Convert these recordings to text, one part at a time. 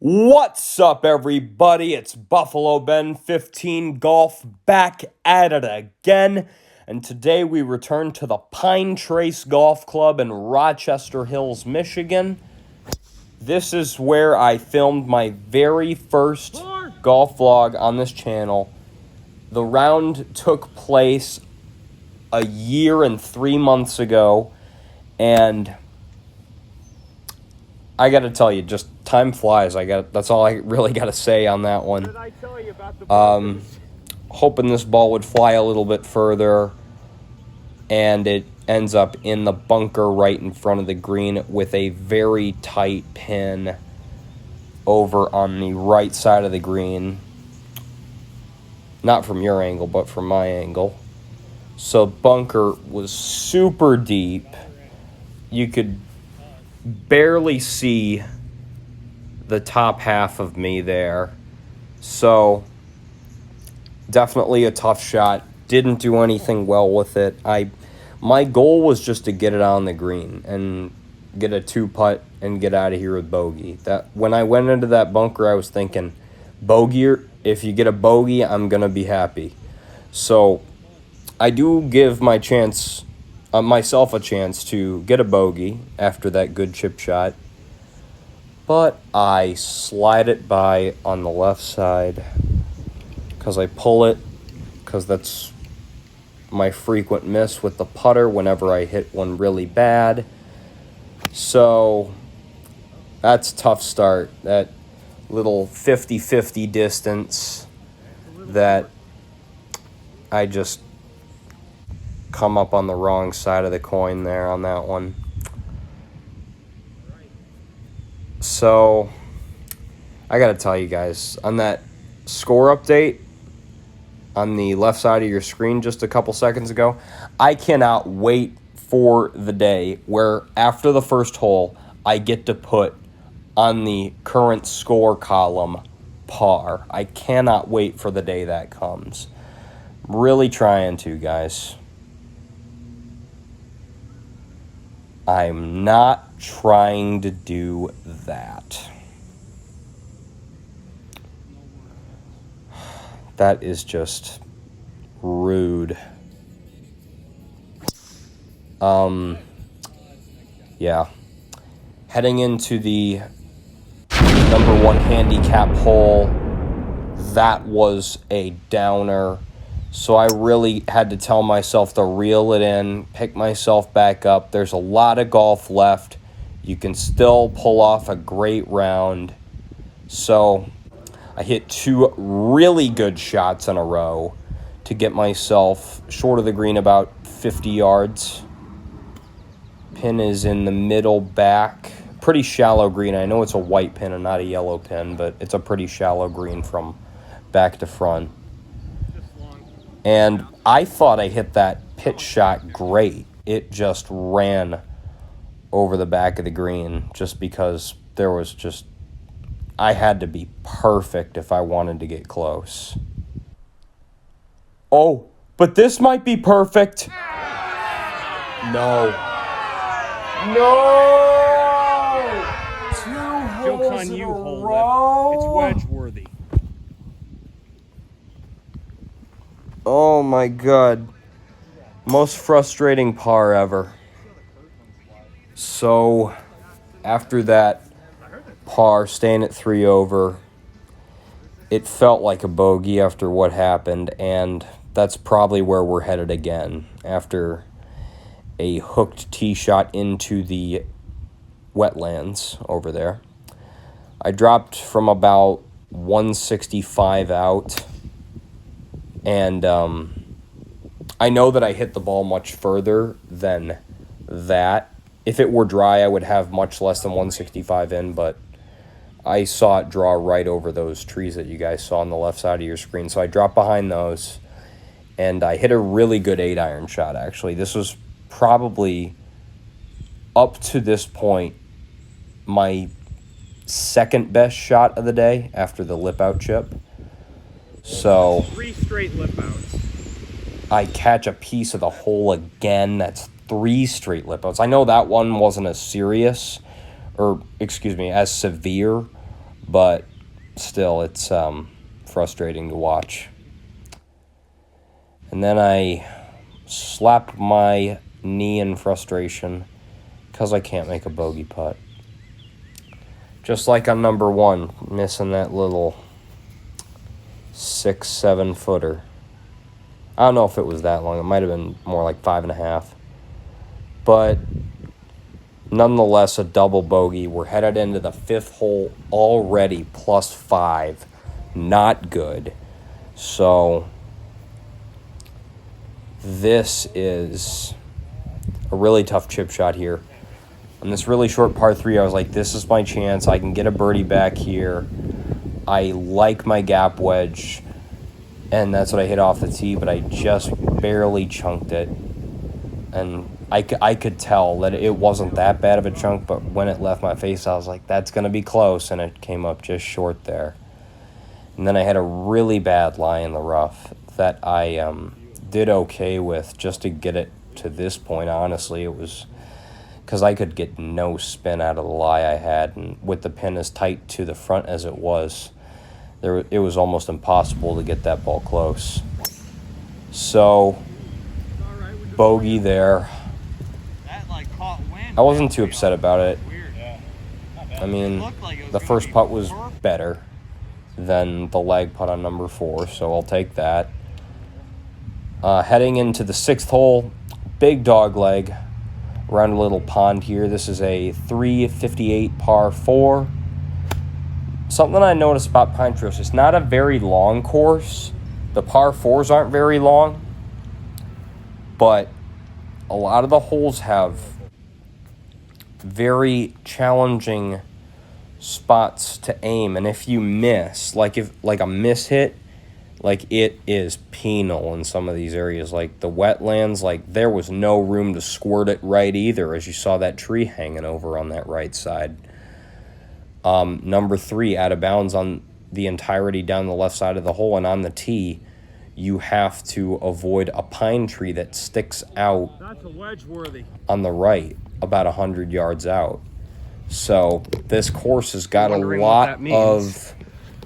What's up, everybody? It's Buffalo Ben 15 Golf back at it again. And today we return to the Pibe Trace Golf Club in Rochester Hills, Michigan. This is where I filmed my very first golf vlog on this channel. The round took place a year and 3 months ago, and I gotta tell you, just time flies. That's all I really gotta say on that one. What did I tell you about the Hoping this ball would fly a little bit further, and it ends up in the bunker right in front of the green with a very tight pin over on the right side of the green. Not from your angle, but from my angle. So bunker was super deep. You could barely see the top half of me there. So definitely a tough shot. Didn't do anything well with it. My goal was just to get it on the green and get a 2-putt and get out of here with bogey. That when I went into that bunker, I was thinking, bogey, if you get a bogey, I'm gonna be happy. So I do give myself a chance to get a bogey after that good chip shot, but I slide it by on the left side because I pull it, because that's my frequent miss with the putter whenever I hit one really bad. So that's a tough start. That little 50-50 distance that I just come up on the wrong side of the coin there on that one. So I gotta tell you guys, on that score update on the left side of your screen just a couple seconds ago, I cannot wait for the day where after the first hole I get to put on the current score column par. I cannot wait for the day that comes. I'm really trying to, guys. I'm not trying to do that. That is just rude. Yeah. Heading into the number 1 handicap hole, that was a downer. So I really had to tell myself to reel it in, pick myself back up. There's a lot of golf left. You can still pull off a great round. So I hit 2 really good shots in a row to get myself short of the green about 50 yards. Pin is in the middle back. Pretty shallow green. I know it's a white pin and not a yellow pin, but it's a pretty shallow green from back to front. And I thought I hit that pitch shot great. It just ran over the back of the green just because I had to be perfect if I wanted to get close. Oh, but this might be perfect. No. No! 2 holes in a row. It's wedge worthy. Oh my God. Most frustrating par ever. So, after that par, staying at 3 over, it felt like a bogey after what happened, and that's probably where we're headed again after a hooked tee shot into the wetlands over there. I dropped from about 165 out, and I know that I hit the ball much further than that. If it were dry, I would have much less than 165 in, but I saw it draw right over those trees that you guys saw on the left side of your screen. So I dropped behind those, and I hit a really good 8-iron shot, actually. This was probably, up to this point, my second best shot of the day after the lip out chip. So 3 straight lip outs. I catch a piece of the hole again. That's 3 straight lip outs. I know that one wasn't as serious, or excuse me, as severe, but still, it's frustrating to watch. And then I slapped my knee in frustration because I can't make a bogey putt. Just like on number 1, missing that little 6-7 footer. I don't know if it was that long. It might have been more like 5.5. But nonetheless, a double bogey. We're headed into the 5th hole already, +5. Not good. So this is a really tough chip shot here. On this really short par 3, I was like, this is my chance. I can get a birdie back here. I like my gap wedge, and that's what I hit off the tee, but I just barely chunked it. And I could tell that it wasn't that bad of a chunk, but when it left my face, I was like, that's going to be close, and it came up just short there. And then I had a really bad lie in the rough that I did okay with just to get it to this point. Honestly, it was because I could get no spin out of the lie I had, and with the pin as tight to the front as it was, it was almost impossible to get that ball close. So, bogey there. I wasn't too upset about it. I mean, the first putt was better than the lag putt on number 4, so I'll take that. Heading into the 6th hole, big dog leg around a little pond here. This is a 358 par 4. Something I noticed about Pibe Trace, it's not a very long course. The par 4s aren't very long, but a lot of the holes have very challenging spots to aim, and if you miss, like a miss hit, like it is penal in some of these areas. Like the wetlands, like there was no room to squirt it right either, as you saw that tree hanging over on that right side. Number 3, out of bounds on the entirety down the left side of the hole, and on the tee, you have to avoid a pine tree that sticks out on the right about 100 yards out. So this course has got a lot of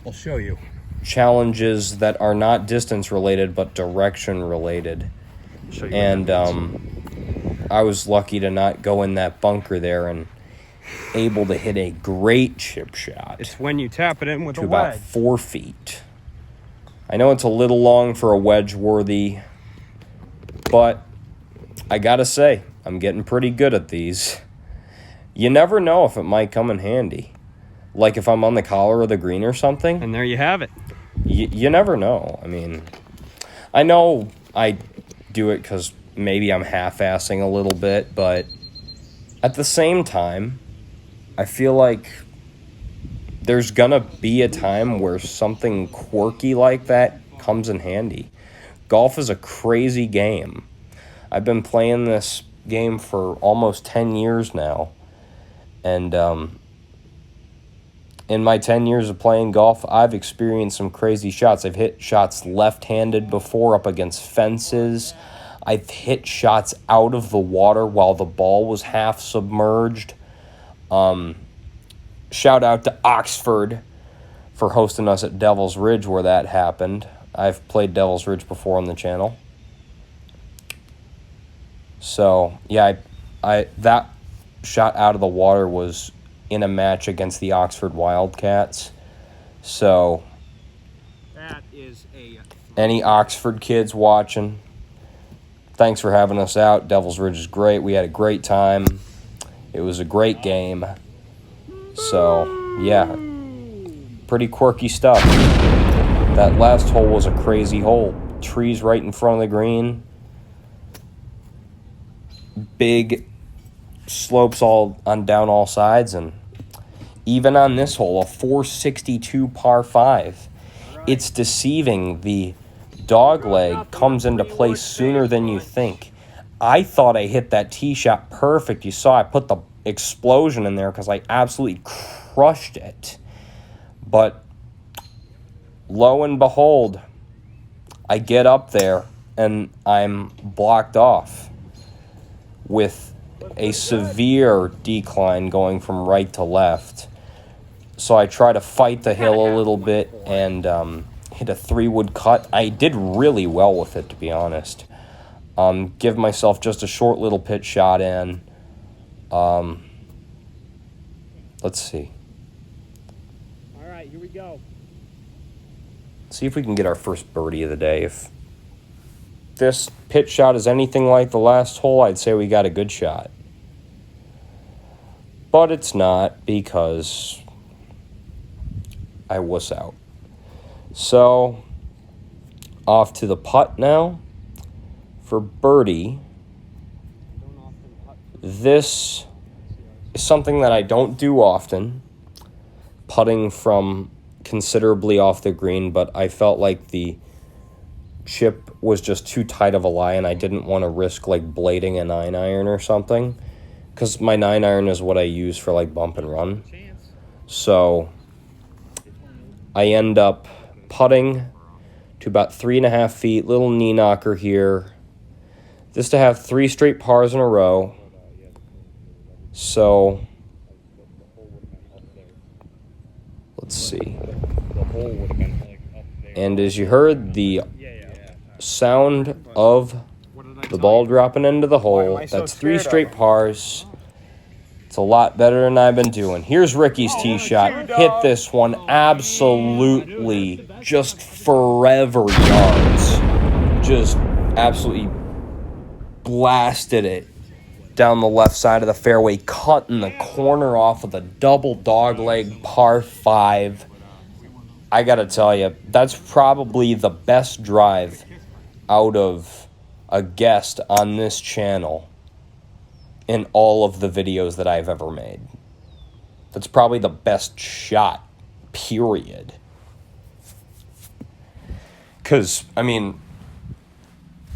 I'll show you challenges that are not distance related but direction related. And I was lucky to not go in that bunker there and able to hit a great chip shot. It's when you tap it in with to a about wedge. 4 feet. I know it's a little long for a wedge worthy, but I gotta say, I'm getting pretty good at these. You never know if it might come in handy. Like if I'm on the collar of the green or something. And there you have it. You never know. I mean, I know I do it because maybe I'm half-assing a little bit, but at the same time, I feel like there's gonna be a time where something quirky like that comes in handy. Golf is a crazy game. I've been playing this game for almost 10 years now, and in my 10 years of playing golf, I've experienced some crazy shots. I've hit shots left-handed before up against fences. I've hit shots out of the water while the ball was half submerged. Shout out to Oxford for hosting us at Devil's Ridge where that happened. I've played Devil's Ridge before on the channel. So, yeah, I that shot out of the water was in a match against the Oxford Wildcats. So, That is any Oxford kids watching, thanks for having us out. Devil's Ridge is great. We had a great time. It was a great game. So, yeah, pretty quirky stuff. That last hole was a crazy hole. Trees right in front of the green. Big slopes all on down all sides, and even on this hole, a 462 par 5. It's deceiving. The dog leg comes into play sooner than you think. I thought I hit that tee shot perfect. You saw I put the explosion in there because I absolutely crushed it. But lo and behold, I get up there and I'm blocked off with a severe decline going from right to left. So I try to fight the hill a little bit and hit a 3-wood cut. I did really well with it, to be honest. Give myself just a short little pitch shot in. Let's see. All right, here we go. See if we can get our first birdie of the day. If this pitch shot is anything like the last hole, I'd say we got a good shot. But it's not, because I wuss out. So, off to the putt now. For birdie, this is something that I don't do often, putting from considerably off the green, but I felt like the chip was just too tight of a lie, and I didn't want to risk like blading a 9-iron or something, because my 9-iron is what I use for like bump and run. So I end up putting to about 3.5 feet, little knee knocker here. This to have 3 straight pars in a row. So let's see. And as you heard, the sound of the ball dropping into the hole, that's 3 straight pars. It's a lot better than I've been doing. Here's Ricky's tee shot. Hit this one absolutely just forever yards. Just absolutely blasted it down the left side of the fairway, cutting the corner off of the double dogleg par 5. I gotta tell you, that's probably the best drive out of a guest on this channel in all of the videos that I've ever made. That's probably the best shot, period. Because, I mean,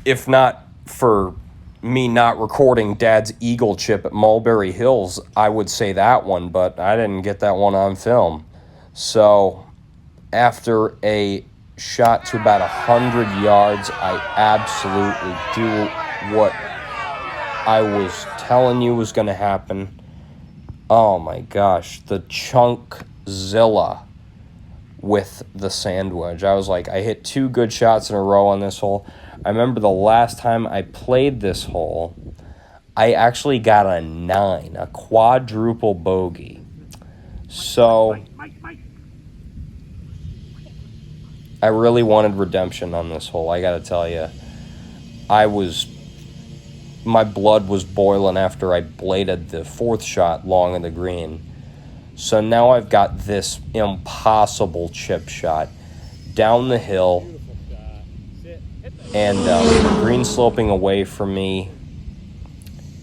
if not for me not recording Dad's Eagle chip at Mulberry Hills, I would say that one, but I didn't get that one on film. So after a shot to about 100 yards, I absolutely do what I was telling you was going to happen. Oh my gosh, the Chunkzilla with the sand wedge. I was like, I hit 2 good shots in a row on this hole. I remember the last time I played this hole, I actually got a 9, a quadruple bogey. So I really wanted redemption on this hole, I gotta tell you. My blood was boiling after I bladed the 4th shot long in the green. So now I've got this impossible chip shot down the hill, and the green sloping away from me,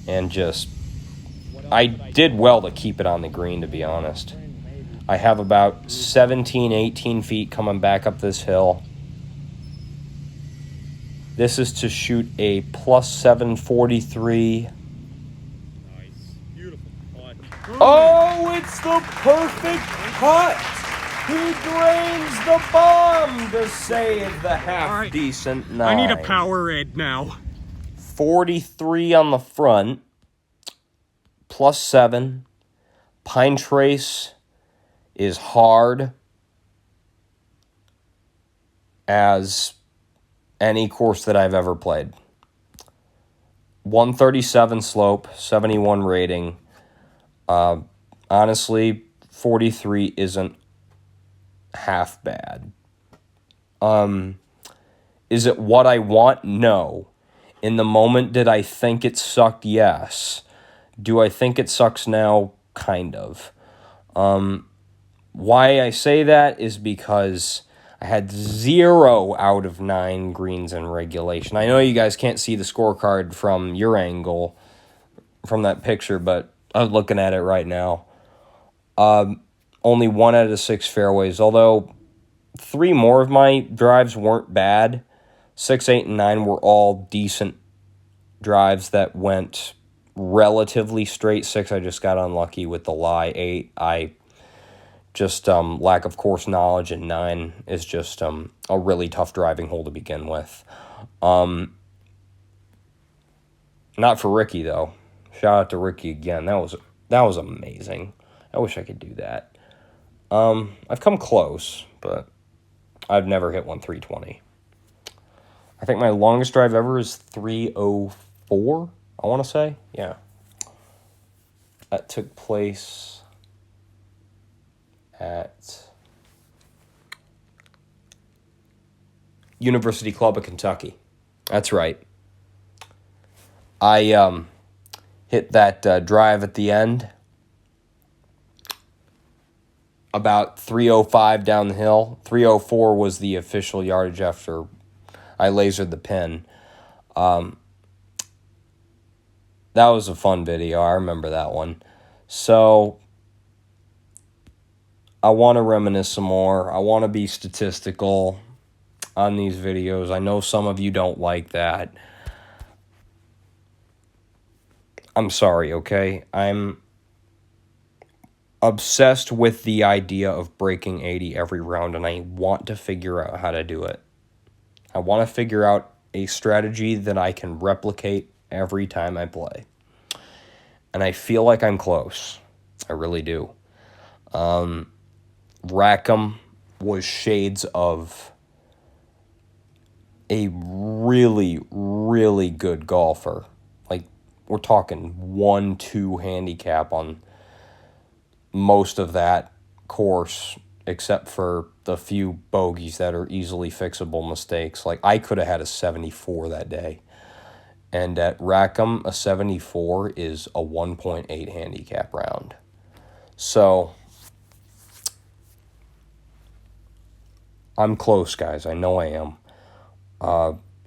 and just, I did well to keep it on the green, to be honest. I have about 17, 18 feet coming back up this hill. This is to shoot a plus 743. Nice. Beautiful putt. Oh, it's the perfect putt. He drains the bomb to save the half-decent 9. I need a power red now. 43 on the front, plus 7. Pibe Trace is hard as any course that I've ever played. 137 slope, 71 rating. Honestly, 43 isn't half bad. Is it what I want? No. In the moment, did I think it sucked? Yes. Do I think it sucks now? Kind of. Why I say that is because I had 0 out of 9 greens in regulation. I know you guys can't see the scorecard from your angle, from that picture, but I'm looking at it right now. Only 1 out of 6 fairways, although 3 more of my drives weren't bad. 6, 8, and 9 were all decent drives that went relatively straight. 6, I just got unlucky with the lie. 8, I just lack of course knowledge, and 9 is just a really tough driving hole to begin with. Not for Ricky, though. Shout out to Ricky again. That was amazing. I wish I could do that. I've come close, but I've never hit one 320. I think my longest drive ever is 304, I want to say. Yeah. That took place at University Club of Kentucky. That's right. I hit that drive at the end, about 305 down the hill. 304 was the official yardage after I lasered the pin. That was a fun video. I remember that one. So I want to reminisce some more. I want to be statistical on these videos. I know some of you don't like that. I'm sorry, okay? I'm obsessed with the idea of breaking 80 every round, and I want to figure out how to do it. I want to figure out a strategy that I can replicate every time I play. And I feel like I'm close. I really do. Rackham was shades of a really, really good golfer. Like, we're talking 1-2 handicap on most of that course, except for the few bogeys that are easily fixable mistakes. Like, I could have had a 74 that day. And at Rackham, a 74 is a 1.8 handicap round. So I'm close, guys. I know I am.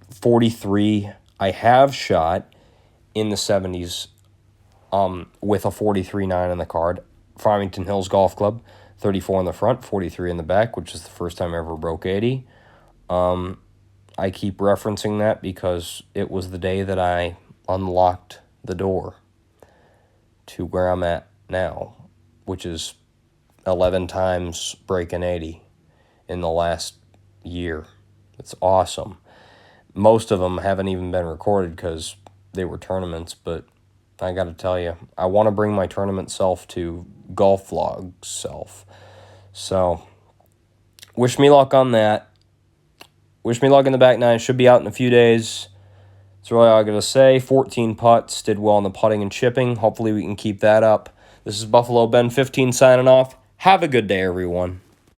43, I have shot in the 70s with a 43.9 in the card. Farmington Hills Golf Club, 34 in the front, 43 in the back, which is the first time I ever broke 80. I keep referencing that because it was the day that I unlocked the door to where I'm at now, which is 11 times breaking 80 in the last year. It's awesome. Most of them haven't even been recorded because they were tournaments, but I got to tell you, I want to bring my tournament self to golf vlog self. So, wish me luck on that. Wish me luck in the back nine. Should be out in a few days. That's really all I got to say. 14 putts. Did well in the putting and chipping. Hopefully we can keep that up. This is Buffalo Ben 15 signing off. Have a good day, everyone.